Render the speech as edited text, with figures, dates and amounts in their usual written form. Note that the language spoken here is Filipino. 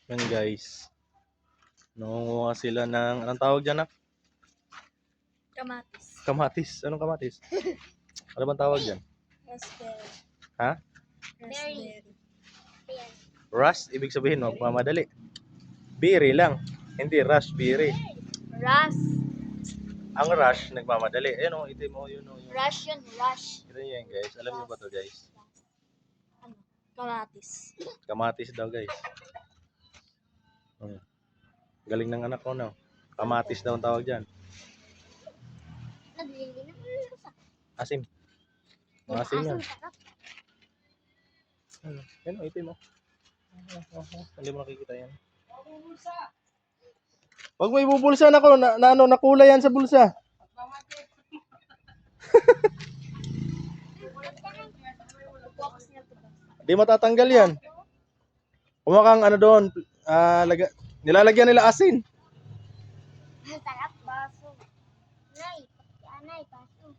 Yan guys. Nangunguha sila ng, anong tawag dyan, nak? Kamatis. Kamatis. Anong kamatis? Ano bang tawag dyan? Raspberry. Ha? Raspberry. Rush, ibig sabihin, magmamadali. Berry lang. Hindi raspberry. Ras. Ang rush, nagmamadali. Ayun o, itim mo, yun o. Rush yun. Rush. Ito yan guys. Alam niyo ba to guys? Ano? Kamatis. Kamatis daw guys. Galing ng anak ko no. Kamatis daw ang tawag dyan. Naglili naman sa. Asim. Asim yan. Yan o, itim mo. Hindi mo nakikita yan. Huwag mo ibubulsa na ko. Nakulay yan sa bulsa. Di matatanggal yan. Kumakang ano doon. Nilalagyan nila asin. Sarap baso. Nay, anay baso.